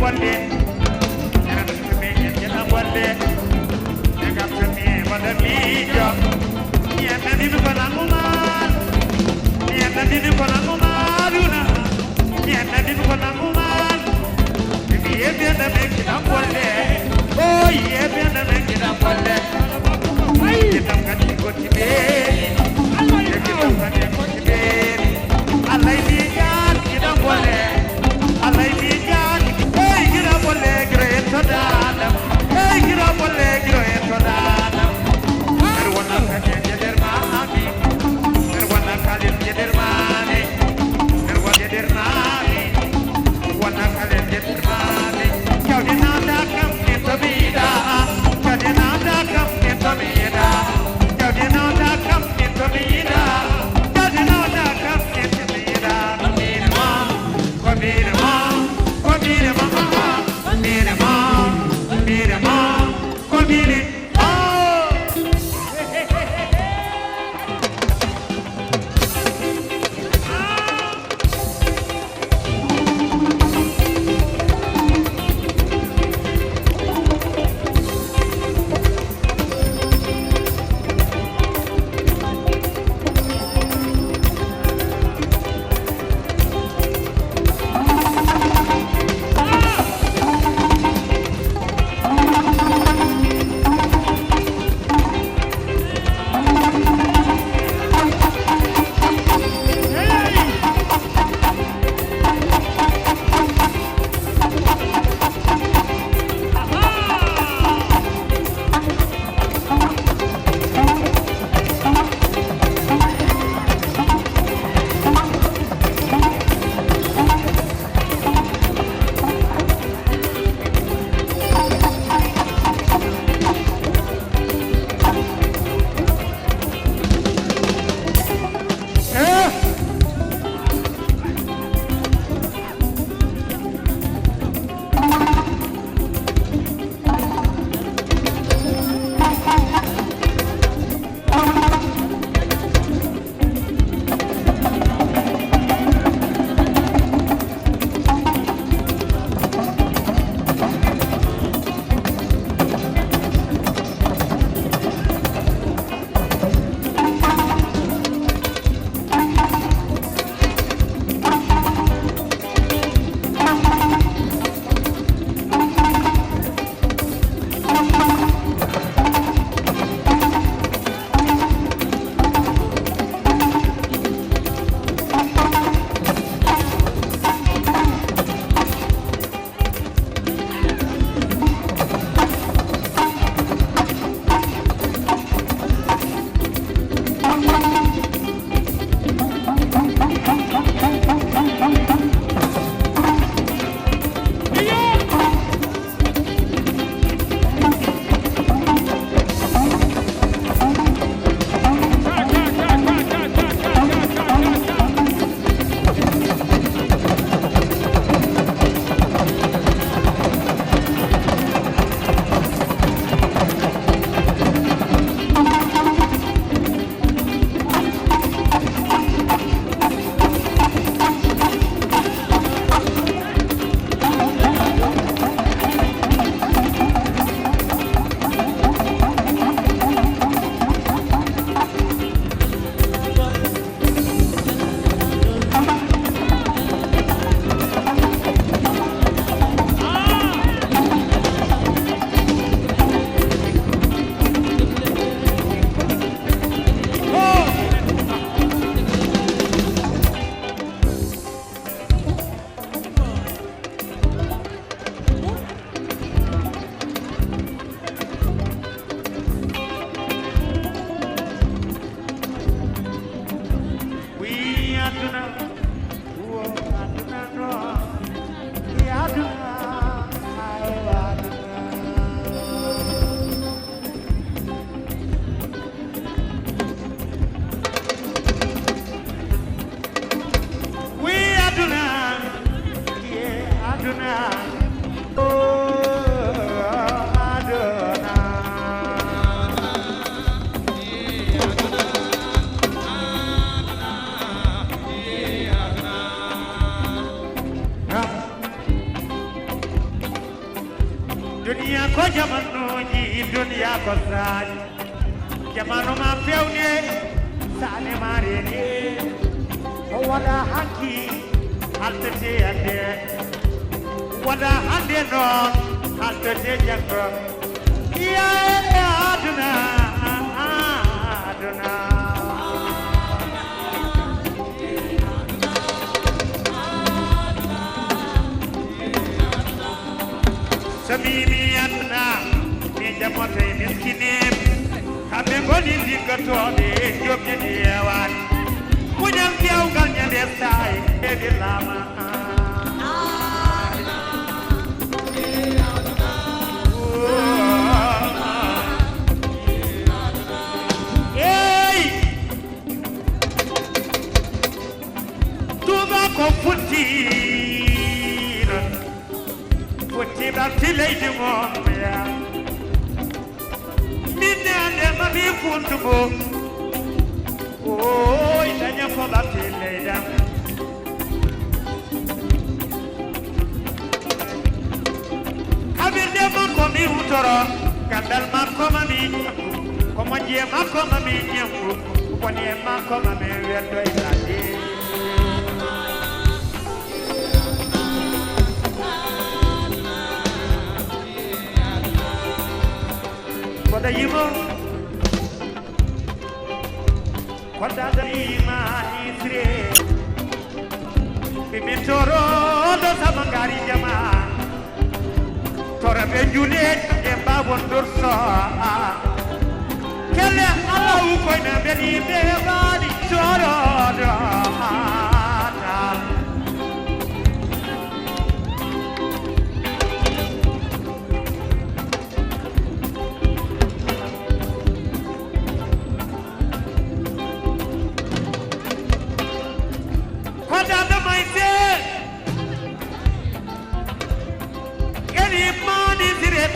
bolle era me gina bolle daga me bada mijo ya nadi du balangumal ya nadi du balangumaluna ya nadi du balangumal ye be na me gina bolle oh ye be na me gina bolle ai tam kan ko tibe Allah ya tam kan ko tibe Allah ni gan gina bolle Allah ni gan hey gina bolle great dana hey gina bolle great dana erwana kan jeder mami erwana kan jeder mami erwana jeder mami erwana kan jeder mami kau di nada kam itu bida kau di nada kam itu bida kau di nada kam itu dunia ko jamanu ji dunia ko saaj jamanu ma fewne sane marene wada hakki altete ande wada hande non altete jakko ya aduna aduna samimi aduna mi jamote miskine kambe goni digatobe jobbe diwan munyam kiaw gal nyande say e di lama ko futti barti leydi mon ya minne ande mami funtugo oy danya ko barti leyda abirde mon ko mi utoro kandal ma ko mami ko mo je ma ko mami nyambu ko ni ma ko mami weddo ilade Koda yimo Koda darima isre Bimitoro do samangari jama Tora benjulet e babon durso Kele alau koina beni bebani choro do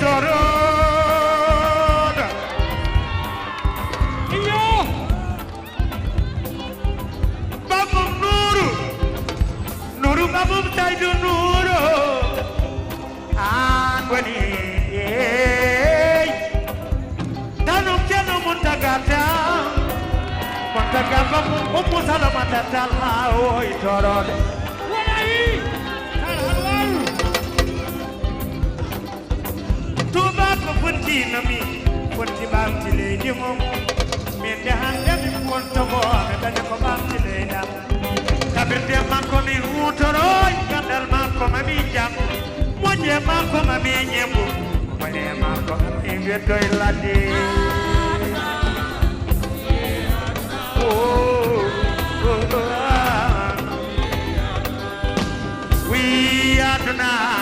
Toroda iyo babu nuru babu taidu nuru angwani tanu keno muntagata umu salamata tala oi toroda walai Funti nami, funti bamti lady mom. Me the hand of the punto boy, and the bamti lady. Cabin Marco mi utoro, Candal Marco Mamija. One year Marco Mamija, one year Marco, in your toilet. We are tonight.